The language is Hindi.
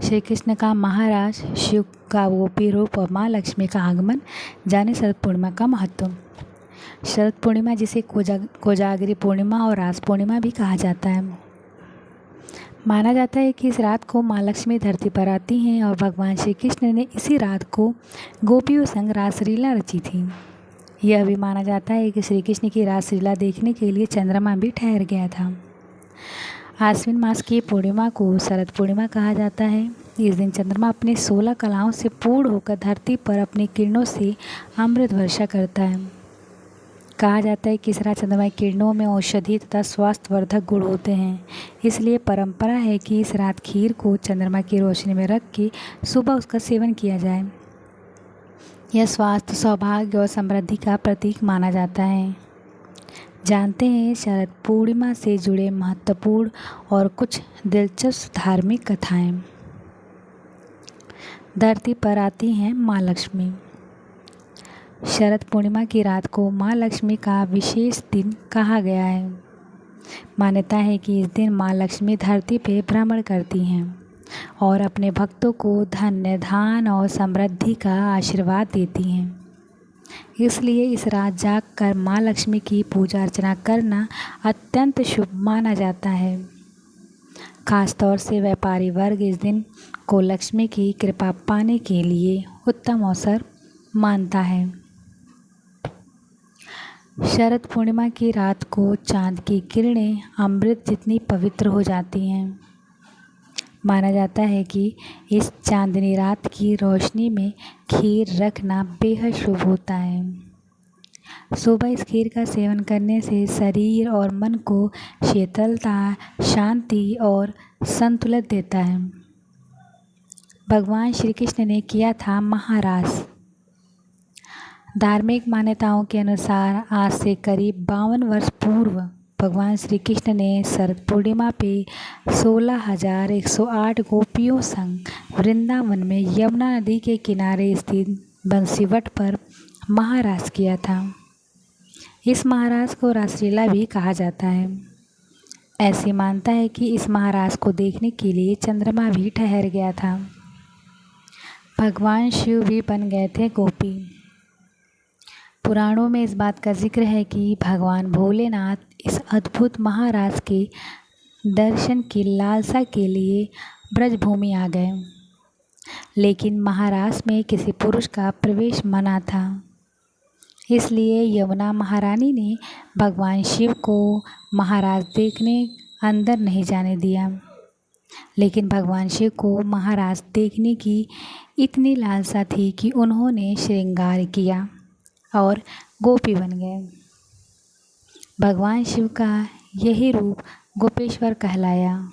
श्री कृष्ण का महाराज शिव का गोपी रूप और माँ लक्ष्मी का आगमन जाने शरद पूर्णिमा का महत्व। शरद पूर्णिमा जिसे कोजागरी पूर्णिमा और रास पूर्णिमा भी कहा जाता है। माना जाता है कि इस रात को माँ लक्ष्मी धरती पर आती हैं और भगवान श्री कृष्ण ने इसी रात को गोपियों संग रासलीला रची थी। यह भी माना जाता है कि श्री कृष्ण की रासलीला देखने के लिए चंद्रमा भी ठहर गया था। आश्विन मास की पूर्णिमा को शरद पूर्णिमा कहा जाता है। इस दिन चंद्रमा अपने 16 कलाओं से पूर्ण होकर धरती पर अपनी किरणों से अमृत वर्षा करता है। कहा जाता है कि इस रात चंद्रमा की किरणों में औषधि तथा स्वास्थ्यवर्धक गुण होते हैं। इसलिए परंपरा है कि इस रात खीर को चंद्रमा की रोशनी में रख के सुबह उसका सेवन किया जाए। यह स्वास्थ्य, सौभाग्य और समृद्धि का प्रतीक माना जाता है। जानते हैं शरद पूर्णिमा से जुड़े महत्वपूर्ण और कुछ दिलचस्प धार्मिक कथाएं। धरती पर आती हैं माँ लक्ष्मी। शरद पूर्णिमा की रात को माँ लक्ष्मी का विशेष दिन कहा गया है। मान्यता है कि इस दिन माँ लक्ष्मी धरती पर भ्रमण करती हैं और अपने भक्तों को धन्य, धान और समृद्धि का आशीर्वाद देती हैं। इसलिए इस रात जागकर माँ लक्ष्मी की पूजा अर्चना करना अत्यंत शुभ माना जाता है। खासतौर से व्यापारी वर्ग इस दिन को लक्ष्मी की कृपा पाने के लिए उत्तम अवसर मानता है। शरद पूर्णिमा की रात को चांद की किरणें अमृत जितनी पवित्र हो जाती हैं। माना जाता है कि इस चांदनी रात की रोशनी में खीर रखना बेहद शुभ होता है। सुबह इस खीर का सेवन करने से शरीर और मन को शीतलता, शांति और संतुलन देता है। भगवान श्री कृष्ण ने किया था महारास। धार्मिक मान्यताओं के अनुसार आज से करीब 52 वर्ष पूर्व भगवान श्री कृष्ण ने शरद पूर्णिमा पे 16,108 गोपियों संग वृंदावन में यमुना नदी के किनारे स्थित बंसीवट पर महारास किया था। इस महारास को रासलीला भी कहा जाता है। ऐसी मानता है कि इस महारास को देखने के लिए चंद्रमा भी ठहर गया था। भगवान शिव भी बन गए थे गोपी। पुराणों में इस बात का जिक्र है कि भगवान भोलेनाथ इस अद्भुत महारास के दर्शन की लालसा के लिए ब्रजभूमि आ गए, लेकिन महारास में किसी पुरुष का प्रवेश मना था। इसलिए यमुना महारानी ने भगवान शिव को महारास देखने अंदर नहीं जाने दिया। लेकिन भगवान शिव को महारास देखने की इतनी लालसा थी कि उन्होंने श्रृंगार किया और गोपी बन गए। भगवान शिव का यही रूप गोपेश्वर कहलाया।